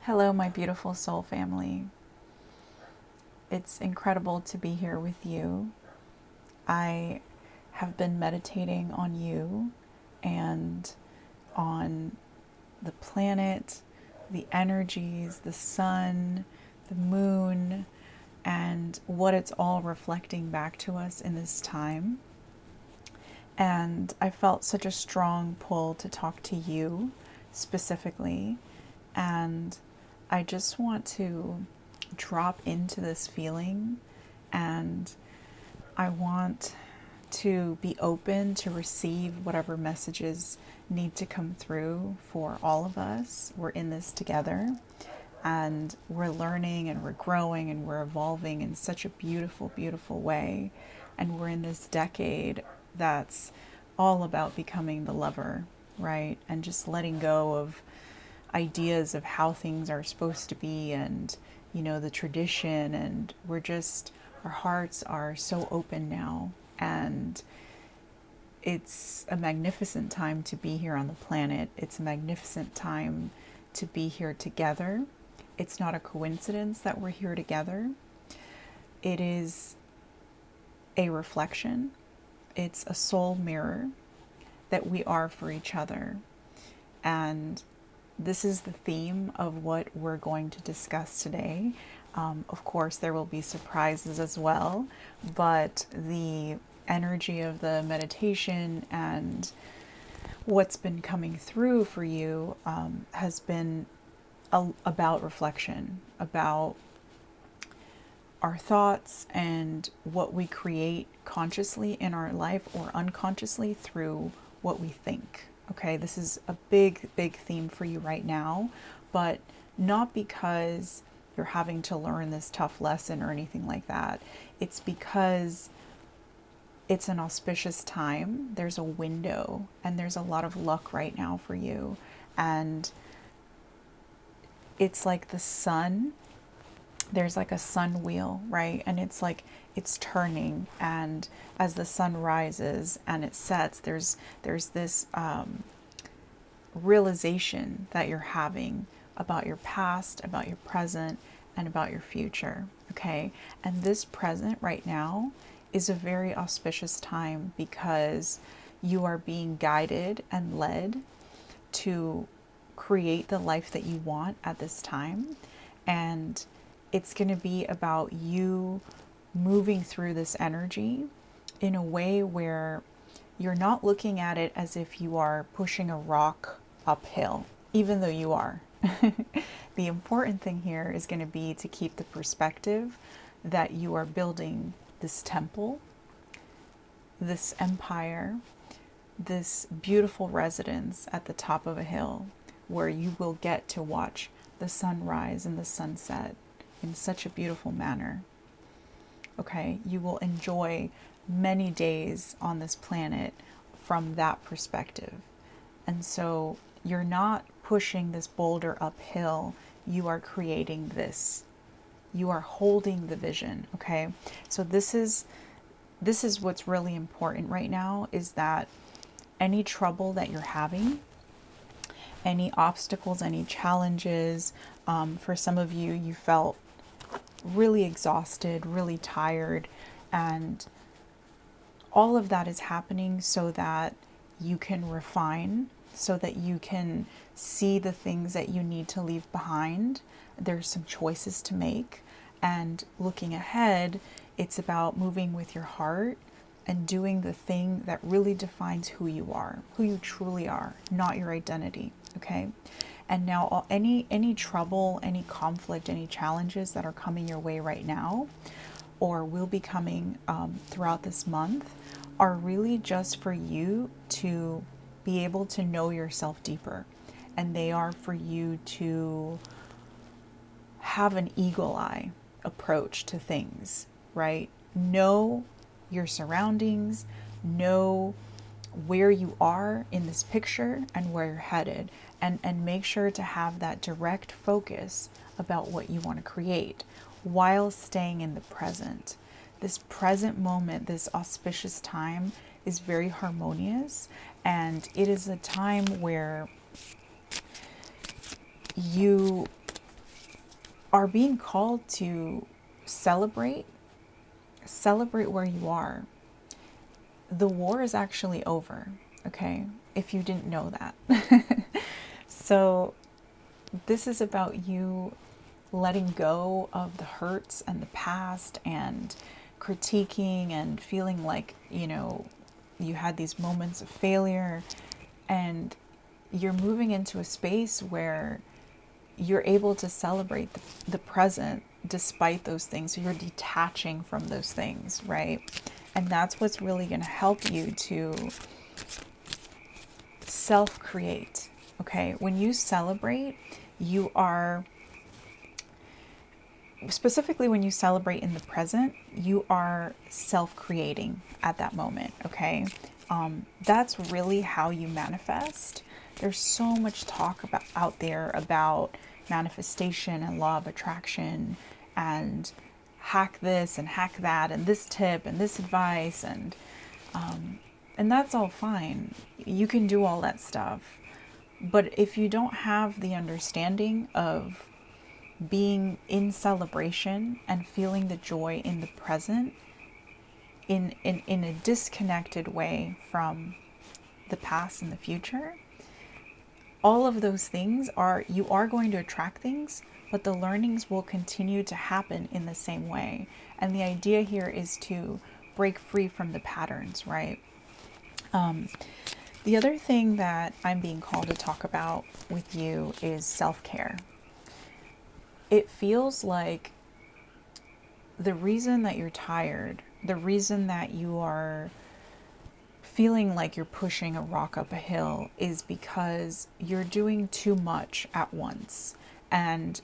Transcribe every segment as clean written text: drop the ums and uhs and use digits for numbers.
Hello, my beautiful soul family. It's incredible to be here with you. I have been meditating on you and on the planet, the energies, the sun, the moon, and what it's all reflecting back to us in this time. And I felt such a strong pull to talk to you specifically. And I just want to drop into this feeling, and I want to be open to receive whatever messages need to come through for all of us. We're in this together, and we're learning and we're growing and we're evolving in such a beautiful, beautiful way. And we're in this decade that's all about becoming the lover, right? And just letting go of ideas of how things are supposed to be, and the tradition. And our hearts are so open now, and it's a magnificent time to be here on the planet. It's a magnificent time to be here together. It's not a coincidence that we're here together. It is a reflection. It's a soul mirror that we are for each other. And this is the theme of what we're going to discuss today. Of course, there will be surprises as well, but the energy of the meditation and what's been coming through for you has been about reflection, about our thoughts and what we create consciously in our life or unconsciously through what we think. Okay, this is a big, big theme for you right now, but not because you're having to learn this tough lesson or anything like that. It's because it's an auspicious time. There's a window and there's a lot of luck right now for you. And it's like the sun. There's like a sun wheel, right? And it's like it's turning, and as the sun rises and it sets, there's this realization that you're having about your past, about your present, and about your future. Okay, and this present right now is a very auspicious time because you are being guided and led to create the life that you want at this time. And it's going to be about you moving through this energy in a way where you're not looking at it as if you are pushing a rock uphill, even though you are. The important thing here is going to be to keep the perspective that you are building this temple, this empire, this beautiful residence at the top of a hill where you will get to watch the sunrise and the sunset in such a beautiful manner. Okay, you will enjoy many days on this planet from that perspective. And so you're not pushing this boulder uphill, you are creating this. You are holding the vision, okay? So this is what's really important right now, is that any trouble that you're having, any obstacles, any challenges, for some of you, you felt really exhausted, really tired, and all of that is happening so that you can refine, so that you can see the things that you need to leave behind. There's some choices to make, and looking ahead, it's about moving with your heart and doing the thing that really defines who you are, who you truly are, not your identity, okay? And now any trouble, any conflict, any challenges that are coming your way right now or will be coming throughout this month are really just for you to be able to know yourself deeper. And they are for you to have an eagle eye approach to things, right? Know your surroundings, know where you are in this picture and where you're headed, and make sure to have that direct focus about what you want to create while staying in the present. This present moment, this auspicious time, is very harmonious, and it is a time where you are being called to celebrate where you are. The war is actually over, okay? If you didn't know that. So this is about you letting go of the hurts and the past and critiquing and feeling like, you had these moments of failure, and you're moving into a space where you're able to celebrate the present despite those things. So you're detaching from those things, right? And that's what's really going to help you to self-create, okay? When you celebrate, you are, specifically when you celebrate in the present, you are self-creating at that moment, okay? That's really how you manifest. There's so much talk about out there about manifestation and law of attraction and hack this and hack that and this tip and this advice, and that's all fine. You can do all that stuff. But if you don't have the understanding of being in celebration and feeling the joy in the present in a disconnected way from the past and the future, all of those things you are going to attract things, but the learnings will continue to happen in the same way. And the idea here is to break free from the patterns, right? The other thing that I'm being called to talk about with you is self-care. It feels like the reason that you're tired, the reason that you are feeling like you're pushing a rock up a hill, is because you're doing too much at once. And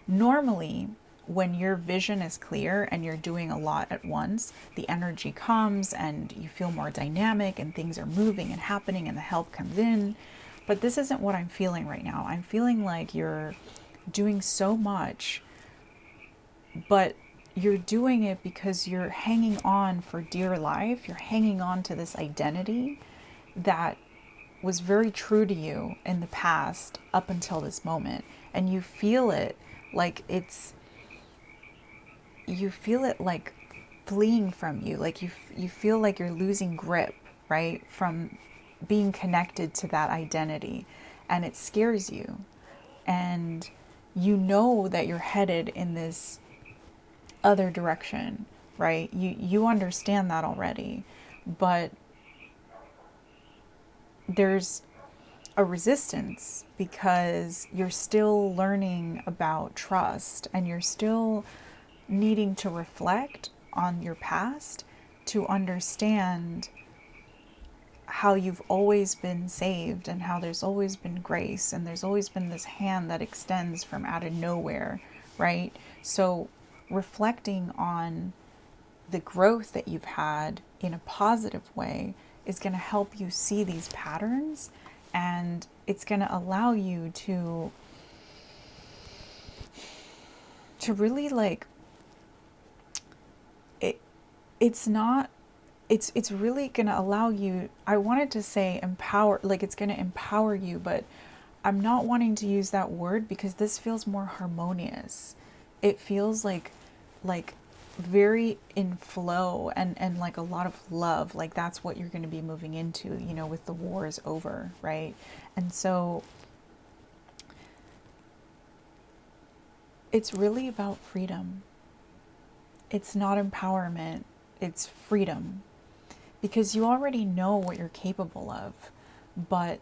normally, when your vision is clear and you're doing a lot at once, the energy comes and you feel more dynamic and things are moving and happening and the help comes in. But this isn't what I'm feeling right now. I'm feeling like you're doing so much, but you're doing it because you're hanging on for dear life. You're hanging on to this identity that was very true to you in the past up until this moment. And you feel it like you feel it like fleeing from you. Like you feel like you're losing grip, right? From being connected to that identity. And it scares you. And you know that you're headed in this other direction, right? You understand that already, but there's a resistance because you're still learning about trust and you're still needing to reflect on your past to understand how you've always been saved and how there's always been grace and there's always been this hand that extends from out of nowhere, right? So reflecting on the growth that you've had in a positive way is going to help you see these patterns, and it's going to allow you to really like it. It's really going to allow you, I wanted to say empower, like it's going to empower you, but I'm not wanting to use that word because this feels more harmonious. It feels like very in flow and like a lot of love. Like that's what you're going to be moving into, with the war is over, right? And so it's really about freedom. It's not empowerment, it's freedom. Because you already know what you're capable of, but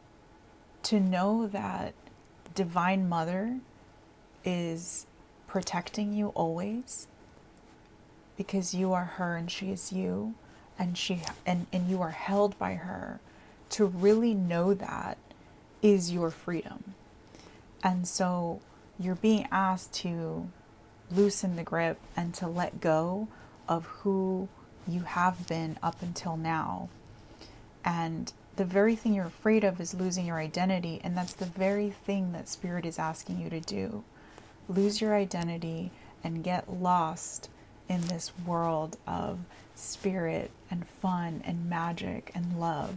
to know that Divine Mother is protecting you always, because you are her and she is you, and you are held by her, to really know that is your freedom. And so you're being asked to loosen the grip and to let go of who you have been up until now. And the very thing you're afraid of is losing your identity, and that's the very thing that Spirit is asking you to do. Lose your identity and get lost in this world of spirit and fun and magic and love,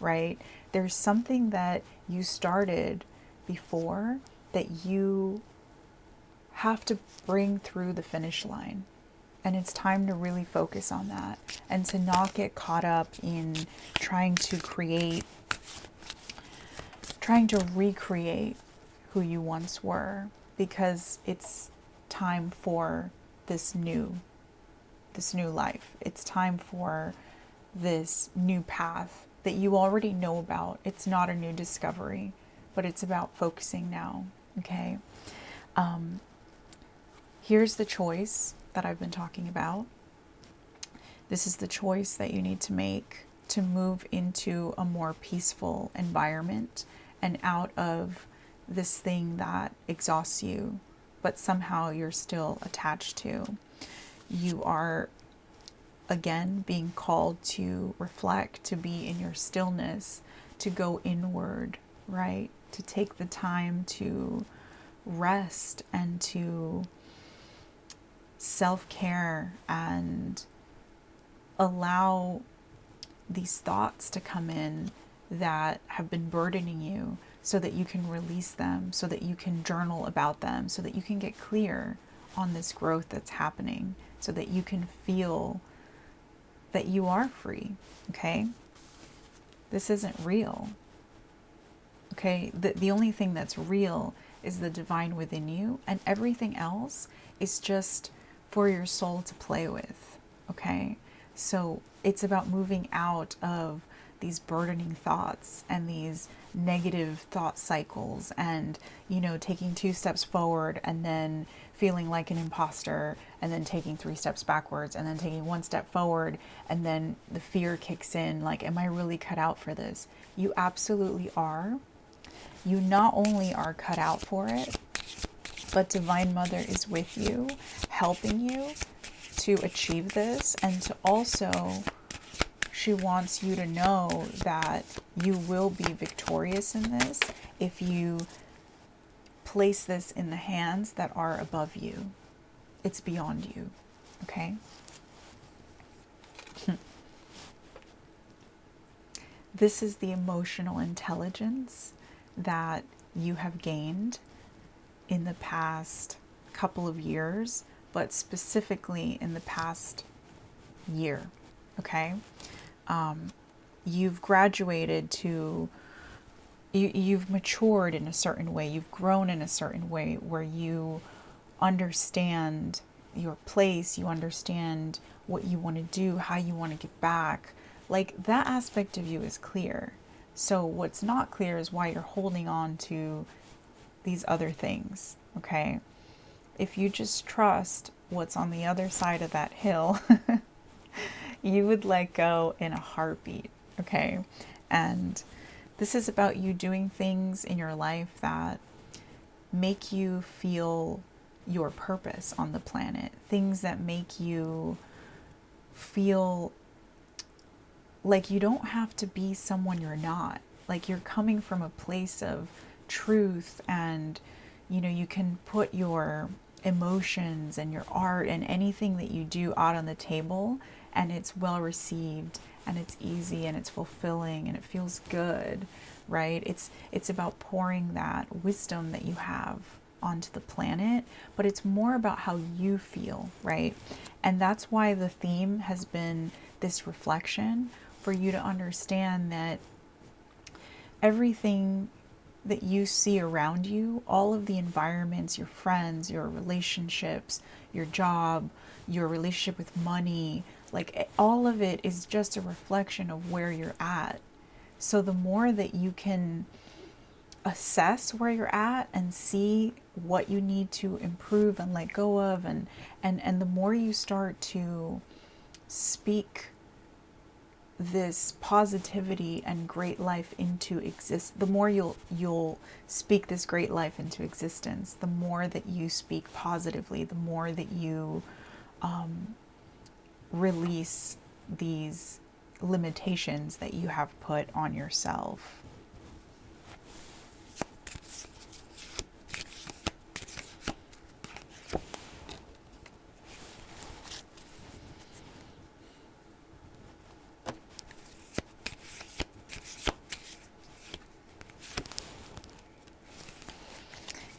right? There's something that you started before that you have to bring through the finish line. And it's time to really focus on that and to not get caught up in trying to recreate who you once were, because it's time for this new life. It's time for this new path that you already know about. It's not a new discovery, but it's about focusing now. Okay. Here's the choice that I've been talking about. This is the choice that you need to make to move into a more peaceful environment and out of this thing that exhausts you, but somehow you're still attached to. You are, again, being called to reflect, to be in your stillness, to go inward, right? To take the time to rest and to self-care and allow these thoughts to come in that have been burdening you, so that you can release them, so that you can journal about them, so that you can get clear on this growth that's happening, so that you can feel that you are free. Okay? This isn't real. Okay? The only thing that's real is the divine within you, and everything else is just for your soul to play with. Okay? So it's about moving out of these burdening thoughts and these negative thought cycles, and, taking 2 steps forward and then feeling like an imposter, and then taking 3 steps backwards, and then taking 1 step forward, and then the fear kicks in, like, am I really cut out for this? You absolutely are. You not only are cut out for it, but Divine Mother is with you, helping you to achieve this, and to also, she wants you to know that you will be victorious in this if you place this in the hands that are above you. It's beyond you. Okay? This is the emotional intelligence that you have gained in the past couple of years, but specifically in the past year. Okay? You've graduated to, you've matured in a certain way, you've grown in a certain way where you understand your place, you understand what you want to do, how you want to give back. Like, that aspect of you is clear. So what's not clear is why you're holding on to these other things. Okay? If you just trust what's on the other side of that hill, you would let go in a heartbeat. Okay? And this is about you doing things in your life that make you feel your purpose on the planet. Things that make you feel like you don't have to be someone you're not. Like, you're coming from a place of truth, and, you can put your emotions and your art and anything that you do out on the table, and it's well received, and it's easy, and it's fulfilling, and it feels good, right? It's about pouring that wisdom that you have onto the planet, but it's more about how you feel, right? And that's why the theme has been this reflection, for you to understand that everything that you see around you, all of the environments, your friends, your relationships, your job, your relationship with money, like, all of it is just a reflection of where you're at. So the more that you can assess where you're at and see what you need to improve and let go of, and the more you start to speak this positivity and great life into the more you'll speak this great life into existence, the more that you speak positively, the more that you release these limitations that you have put on yourself.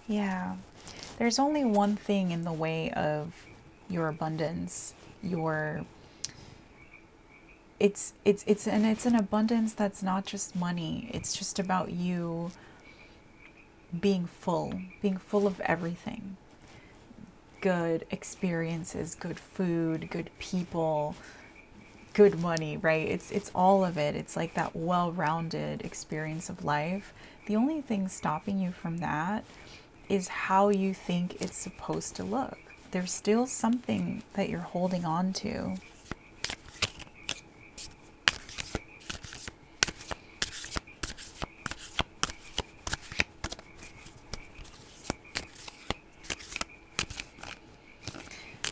Yeah, there's only one thing in the way of your abundance, your it's an abundance that's not just money. It's just about you being full of everything. Good experiences, good food, good people, good money, right? It's all of it. It's like that well-rounded experience of life. The only thing stopping you from that is how you think it's supposed to look. There's still something that you're holding on to.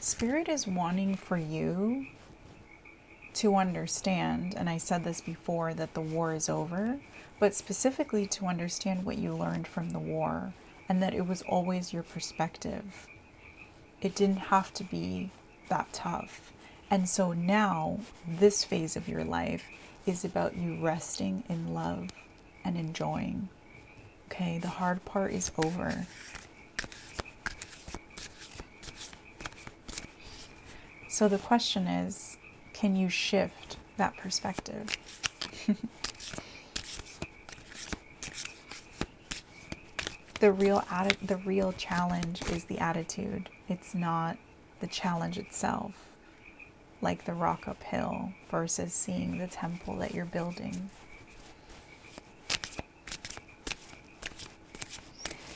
Spirit is wanting for you to understand, and I said this before, that the war is over, but specifically to understand what you learned from the war and that it was always your perspective. It didn't have to be that tough. And so now, this phase of your life is about you resting in love and enjoying. Okay, the hard part is over. So the question is, can you shift that perspective? The real challenge is the attitude. It's not the challenge itself, like the rock uphill versus seeing the temple that you're building.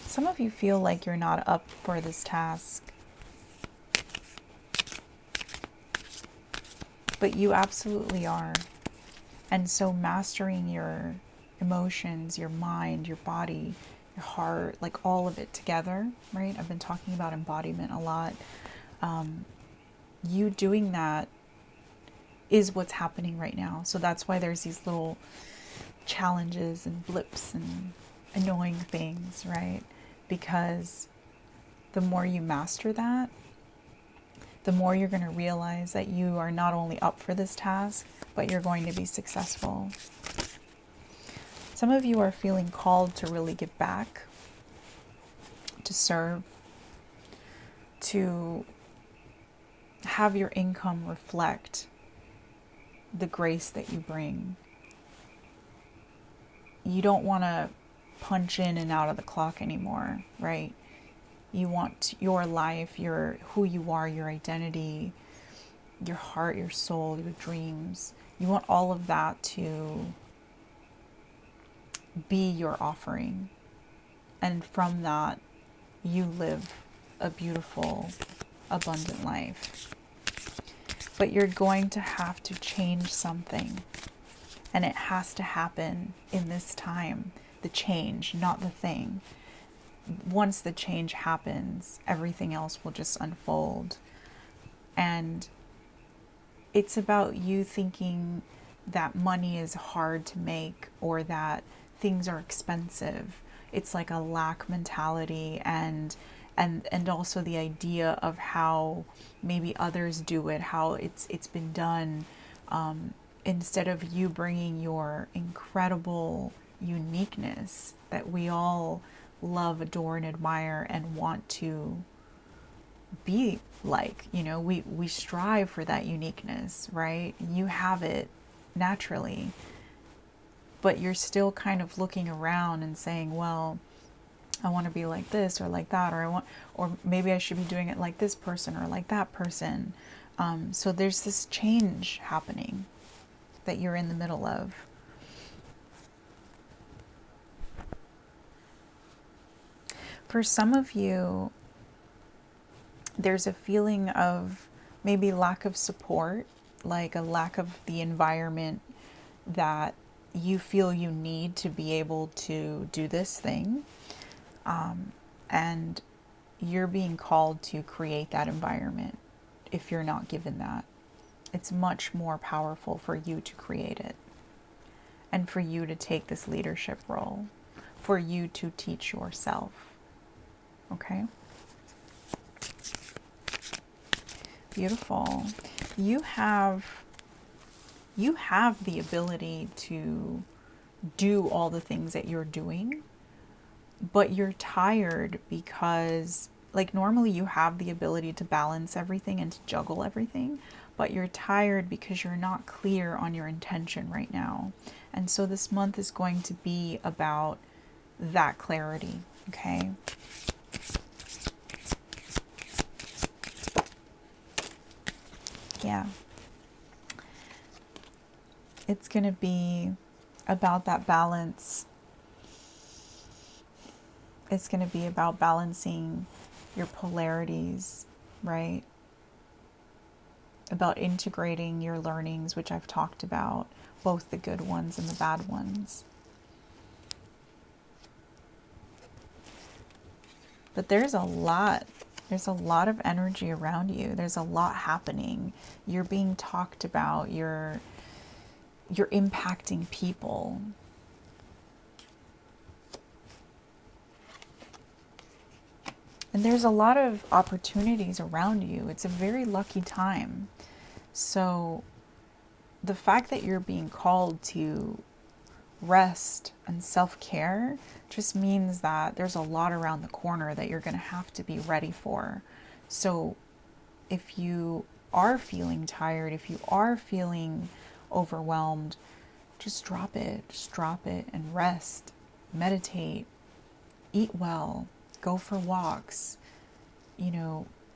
Some of you feel like you're not up for this task, but you absolutely are. And so mastering your emotions, your mind, your body, your heart, like all of it together, right? I've been talking about embodiment a lot. You doing that is what's happening right now. So that's why there's these little challenges and blips and annoying things, right? Because the more you master that, the more you're going to realize that you are not only up for this task, but you're going to be successful. Some of you are feeling called to really give back, to serve, to have your income reflect the grace that you bring. You don't want to punch in and out of the clock anymore, right? You want your life, your who you are, your identity, your heart, your soul, your dreams. You want all of that to be your offering. And from that, you live a beautiful, abundant life. But you're going to have to change something. And it has to happen in this time. The change, not the thing. Once the change happens, everything else will just unfold. And it's about you thinking that money is hard to make or that things are expensive. It's like a lack mentality and also the idea of how maybe others do it, how it's been done, instead of you bringing your incredible uniqueness that we all love, adore, and admire and want to be like. You know, we strive for that uniqueness, right? You have it naturally, but you're still kind of looking around and saying, well, I want to be like this or like that, or maybe I should be doing it like this person or like that person. So there's this change happening that you're in the middle of. For some of you, there's a feeling of maybe lack of support, like a lack of the environment that you feel you need to be able to do this thing. And you're being called to create that environment if you're not given that. It's much more powerful for you to create it and for you to take this leadership role, for you to teach yourself. Okay? Beautiful. You have the ability to do all the things that you're doing, but you're tired because like normally you have the ability to balance everything and to juggle everything, but you're tired because you're not clear on your intention right now. And so this month is going to be about that clarity, okay? Yeah. It's going to be about that balance. It's going to be about balancing your polarities, right? About integrating your learnings, which I've talked about, both the good ones and the bad ones. But there's a lot of energy around you. There's a lot happening. You're being talked about. You're impacting people. And there's a lot of opportunities around you. It's a very lucky time. So the fact that you're being called to rest and self-care just means that there's a lot around the corner that you're going to have to be ready for. So if you are feeling tired, if you are feeling overwhelmed, just drop it. Just drop it and rest, meditate, eat well, go for walks,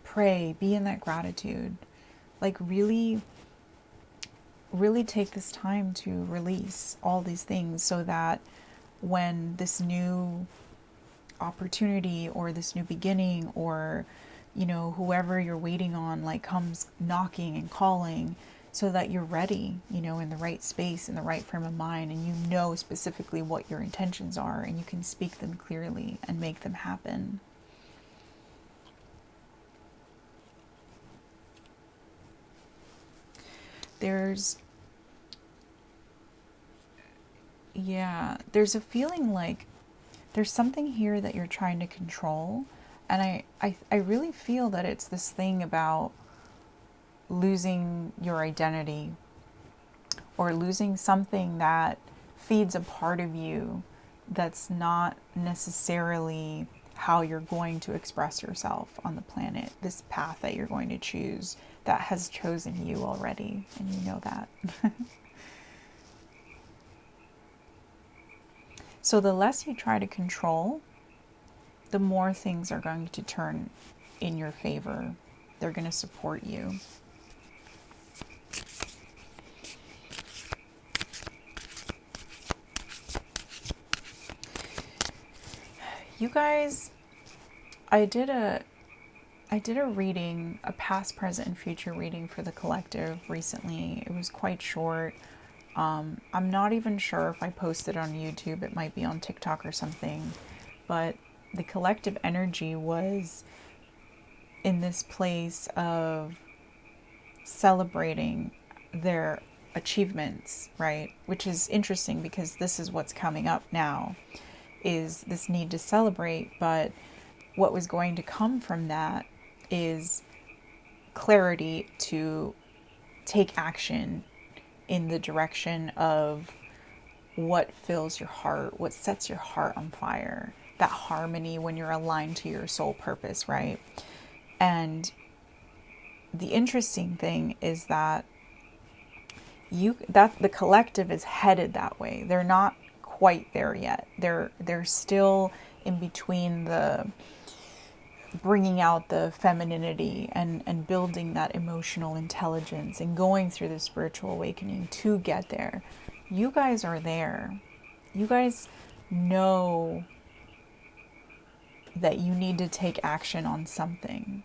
pray, be in that gratitude. Like really take this time to release all these things so that when this new opportunity or this new beginning or, whoever you're waiting on, like comes knocking and calling, so that you're ready, in the right space, in the right frame of mind, and you know specifically what your intentions are and you can speak them clearly and make them happen. There's a feeling like there's something here that you're trying to control. And I really feel that it's this thing about losing your identity or losing something that feeds a part of you that's not necessarily how you're going to express yourself on the planet, this path that you're going to choose that has chosen you already, and you know that. So the less you try to control, the more things are going to turn in your favor. They're going to support you. You guys, I did a reading, a past, present, and future reading for the collective recently. It was quite short. I'm not even sure if I posted on YouTube. It might be on TikTok or something. But the collective energy was in this place of celebrating their achievements, right? Which is interesting because this is what's coming up now, is this need to celebrate. But what was going to come from that is clarity to take action in the direction of what fills your heart, what sets your heart on fire, that harmony when you're aligned to your soul purpose, right? And the interesting thing is that the collective is headed that way. They're not quite there yet. They're still in between the bringing out the femininity and building that emotional intelligence and going through the spiritual awakening to get there. You guys are there. You guys know that you need to take action on something.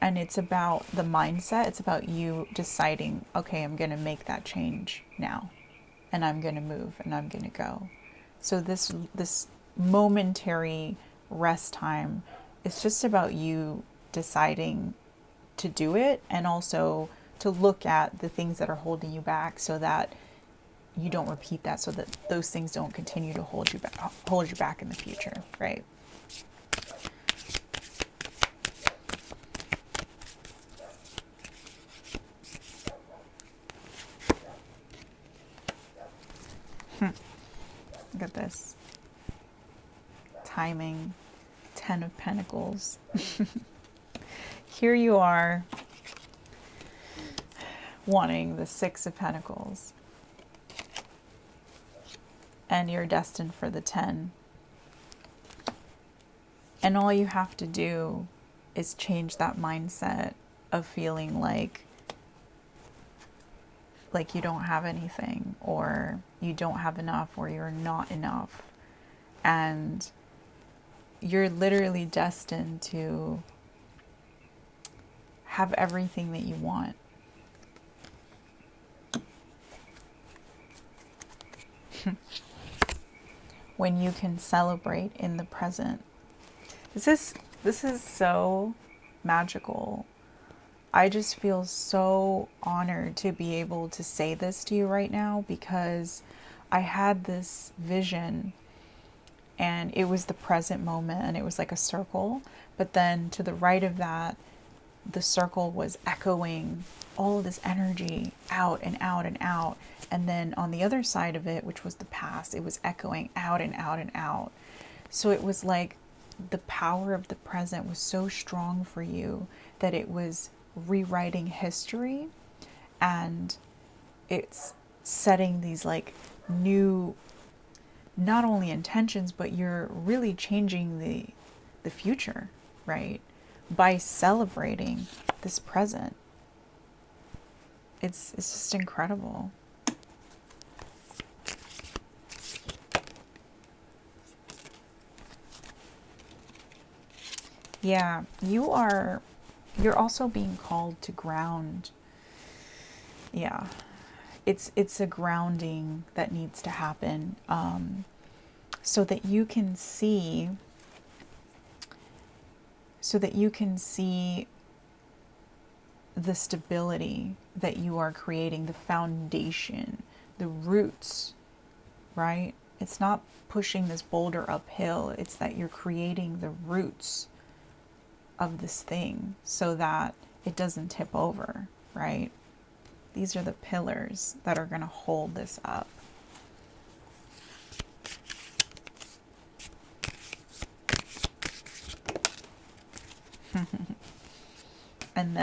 And it's about the mindset. It's about you deciding, okay, I'm going to make that change now. And I'm going to move and I'm going to go. So this momentary rest time, it's just about you deciding to do it, and also to look at the things that are holding you back so that you don't repeat that, so that those things don't continue to hold you back in the future, right? Look at this. Timing. Ten of Pentacles. Here you are wanting the Six of Pentacles. And you're destined for the 10. And all you have to do is change that mindset of feeling like you don't have anything, or you don't have enough, or you're not enough. And you're literally destined to have everything that you want. When you can celebrate in the present. This is so magical. I just feel so honored to be able to say this to you right now, because I had this vision and it was the present moment, and it was like a circle, but then to the right of that, the circle was echoing all of this energy out and out and out. And then on the other side of it, which was the past, it was echoing out and out and out. So it was like the power of the present was so strong for you that it was rewriting history, and it's setting these like new, not only intentions, but you're really changing the future, right? By celebrating this present. It's just incredible. Yeah, you're also being called to ground. Yeah. It's a grounding that needs to happen, so that you can see the stability that you are creating, the foundation, the roots, right? It's not pushing this boulder uphill. It's that you're creating the roots of this thing so that it doesn't tip over, right? These are the pillars that are going to hold this up. And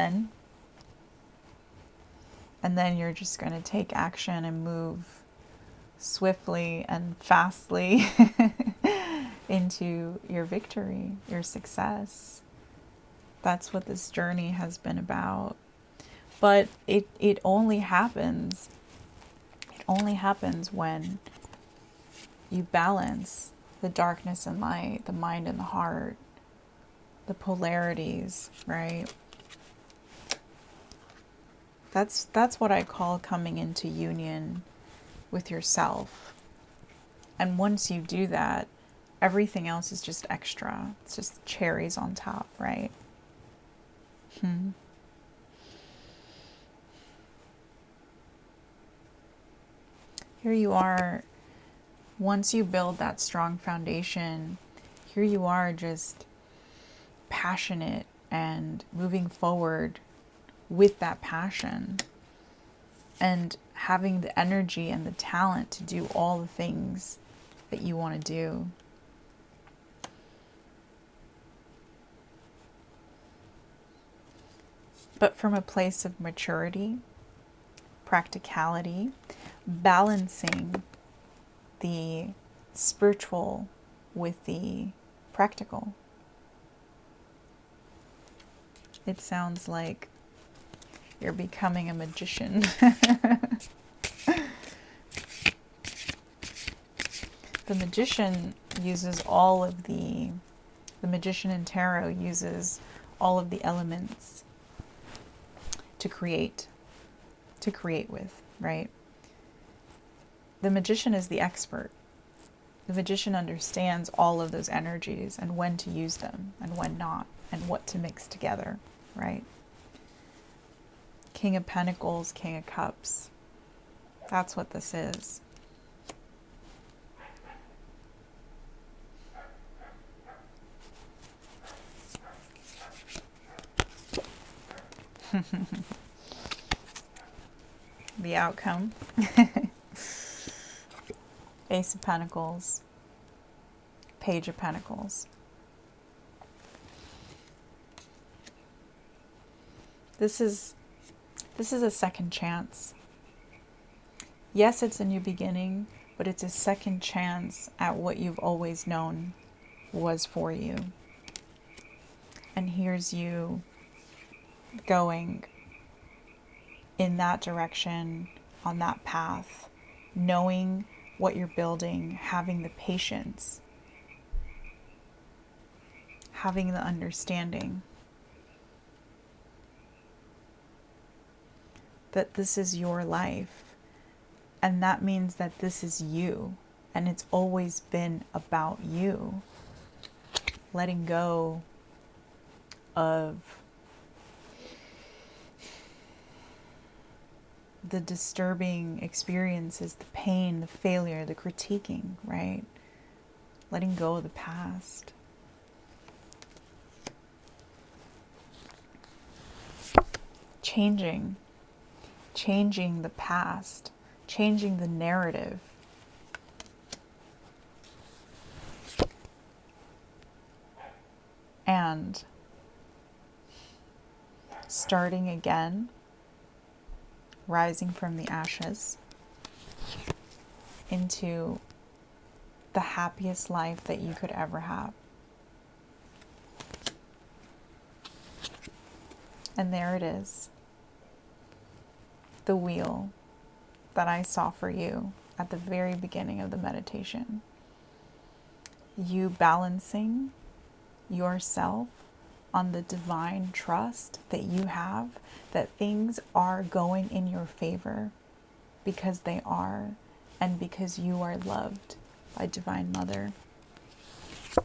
then you're just going to take action and move swiftly and fastly into your victory, your success. That's what this journey has been about. But it only happens when you balance the darkness and light, the mind and the heart, the polarities, right? That's what I call coming into union with yourself. And once you do that, everything else is just extra. It's just cherries on top, right? Here you are, once you build that strong foundation, here you are just passionate and moving forward with that passion and having the energy and the talent to do all the things that you want to do. But from a place of maturity, practicality, balancing the spiritual with the practical. It sounds like you're becoming a magician. The magician uses all of the magician in tarot uses all of the elements to create with, right? The magician is the expert. The magician understands all of those energies and when to use them and when not, and what to mix together, right? King of Pentacles, King of Cups. That's what this is. The outcome. Ace of Pentacles, Page of Pentacles. This is a second chance. Yes, it's a new beginning, but it's a second chance at what you've always known was for you. And here's you going in that direction, on that path, knowing what you're building, having the patience, having the understanding that this is your life. And that means that this is you. And it's always been about you. Letting go of the disturbing experiences, the pain, the failure, the critiquing, right? Letting go of the past. Changing the past, changing the narrative. And starting again, rising from the ashes into the happiest life that you could ever have. And there it is. The wheel that I saw for you at the very beginning of the meditation. You balancing yourself on the divine trust that you have that things are going in your favor because they are, and because you are loved by Divine Mother.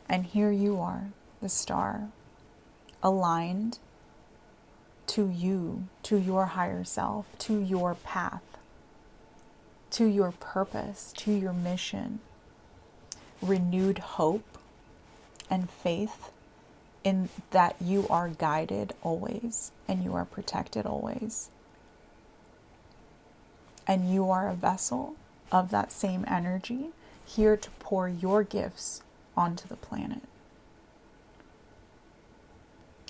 And here you are, the star, aligned to you, to your higher self, to your path, to your purpose, to your mission. Renewed hope and faith in that you are guided always and you are protected always. And you are a vessel of that same energy, here to pour your gifts onto the planet.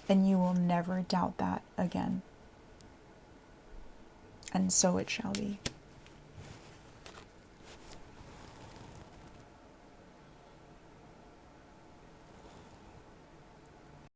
And you will never doubt that again. And so it shall be.